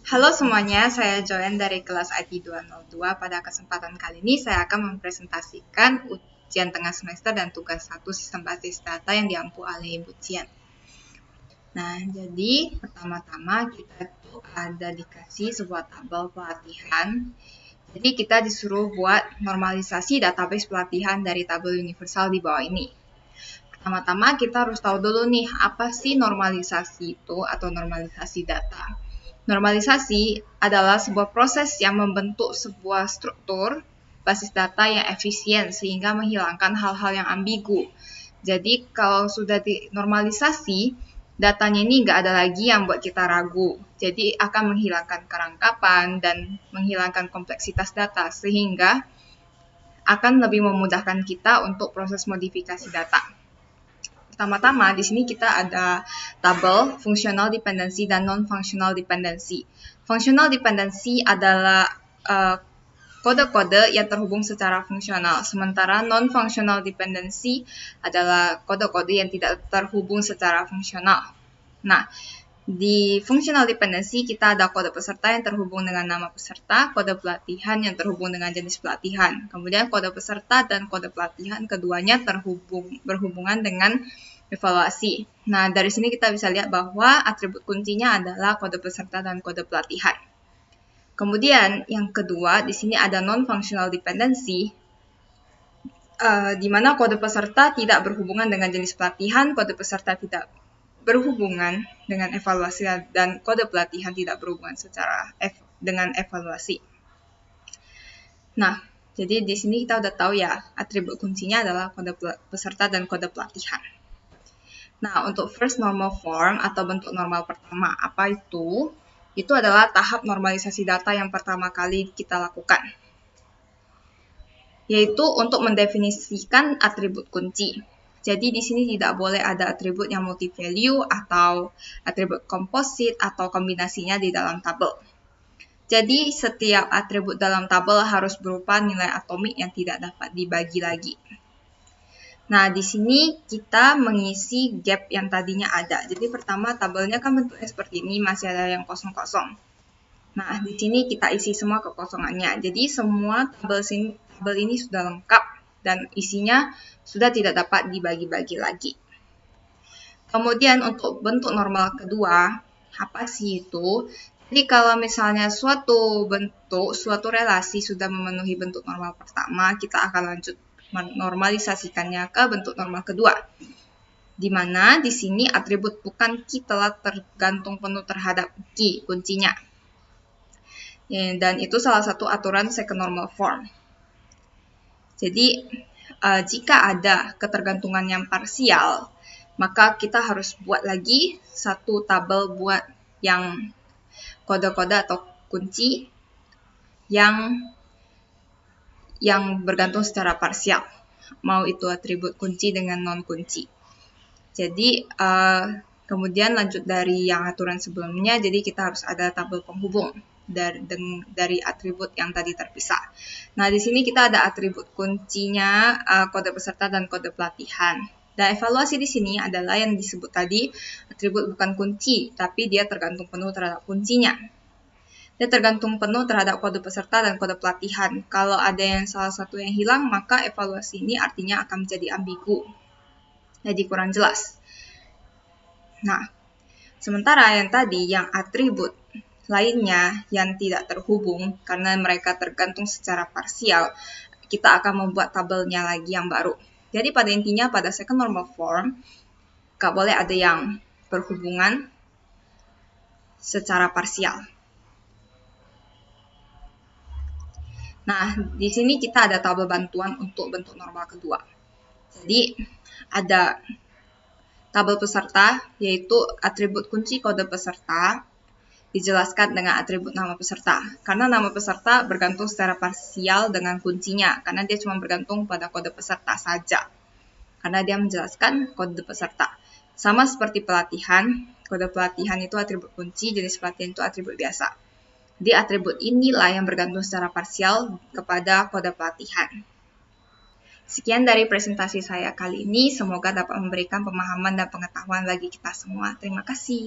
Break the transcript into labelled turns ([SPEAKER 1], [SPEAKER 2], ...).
[SPEAKER 1] Halo semuanya, saya Joen dari kelas IT 202. Pada kesempatan kali ini saya akan mempresentasikan ujian tengah semester dan tugas 1 sistem basis data yang diampu oleh Ibu Cian. Nah, jadi pertama-tama kita tuh ada dikasih sebuah tabel pelatihan. Jadi kita disuruh buat normalisasi database pelatihan dari tabel universal di bawah ini. Pertama-tama kita harus tahu dulu nih, apa sih normalisasi itu atau normalisasi data. Normalisasi adalah sebuah proses yang membentuk sebuah struktur basis data yang efisien sehingga menghilangkan hal-hal yang ambigu. Jadi kalau sudah dinormalisasi, datanya ini nggak ada lagi yang buat kita ragu. Jadi akan menghilangkan kerangkapan dan menghilangkan kompleksitas data sehingga akan lebih memudahkan kita untuk proses modifikasi data. Pertama-tama, di sini kita ada tabel functional dependency dan non-functional dependency. Functional dependency adalah kode-kode yang terhubung secara fungsional, sementara non-functional dependency adalah kode-kode yang tidak terhubung secara fungsional. Nah, di functional dependency kita ada kode peserta yang terhubung dengan nama peserta, kode pelatihan yang terhubung dengan jenis pelatihan. Kemudian kode peserta dan kode pelatihan keduanya berhubungan dengan evaluasi. Nah, dari sini kita bisa lihat bahwa atribut kuncinya adalah kode peserta dan kode pelatihan. Kemudian yang kedua, di sini ada non-functional dependency, di mana kode peserta tidak berhubungan dengan jenis pelatihan, kode peserta tidak berhubungan dengan evaluasi, dan kode pelatihan tidak berhubungan dengan evaluasi. Nah, jadi di sini kita udah tahu ya, atribut kuncinya adalah kode peserta dan kode pelatihan. Nah, untuk first normal form atau bentuk normal pertama, apa itu? Itu adalah tahap normalisasi data yang pertama kali kita lakukan, yaitu untuk mendefinisikan atribut kunci. Jadi di sini tidak boleh ada atribut yang multi-value atau atribut komposit atau kombinasinya di dalam tabel. Jadi setiap atribut dalam tabel harus berupa nilai atomik yang tidak dapat dibagi lagi. Nah, di sini kita mengisi gap yang tadinya ada. Jadi pertama tabelnya kan bentuknya seperti ini, masih ada yang kosong-kosong. Nah, di sini kita isi semua kekosongannya. Jadi semua tabel ini sudah lengkap dan isinya sudah tidak dapat dibagi-bagi lagi. Kemudian untuk bentuk normal kedua, apa sih itu? Jadi kalau misalnya suatu relasi sudah memenuhi bentuk normal pertama, kita akan lanjut menormalisasikannya ke bentuk normal kedua. Di mana di sini atribut bukan key telah tergantung penuh terhadap key kuncinya. Dan itu salah satu aturan second normal form. Jadi jika ada ketergantungan yang parsial, maka kita harus buat lagi satu tabel buat yang kode-kode atau kunci yang bergantung secara parsial, mau itu atribut kunci dengan non-kunci. Jadi kemudian lanjut dari yang aturan sebelumnya, jadi kita harus ada tabel penghubung dari atribut yang tadi terpisah. Nah, di sini kita ada atribut kuncinya, kode peserta dan kode pelatihan. Dan evaluasi di sini adalah yang disebut tadi atribut bukan kunci, tapi dia tergantung penuh terhadap kuncinya. Dia tergantung penuh terhadap kode peserta dan kode pelatihan. Kalau ada yang salah satu yang hilang, maka evaluasi ini artinya akan menjadi ambigu. Jadi kurang jelas. Nah, sementara yang tadi, yang atribut lainnya yang tidak terhubung karena mereka tergantung secara parsial, kita akan membuat tabelnya lagi yang baru. Jadi pada intinya pada second normal form, nggak boleh ada yang berhubungan secara parsial. Nah, di sini kita ada tabel bantuan untuk bentuk normal kedua. Jadi, ada tabel peserta, yaitu atribut kunci kode peserta, dijelaskan dengan atribut nama peserta. Karena nama peserta bergantung secara parsial dengan kuncinya, karena dia cuma bergantung pada kode peserta saja. Karena dia menjelaskan kode peserta. Sama seperti pelatihan, kode pelatihan itu atribut kunci, jenis pelatihan itu atribut biasa. Di atribut inilah yang bergantung secara parsial kepada kode pelatihan. Sekian dari presentasi saya kali ini, semoga dapat memberikan pemahaman dan pengetahuan bagi kita semua. Terima kasih.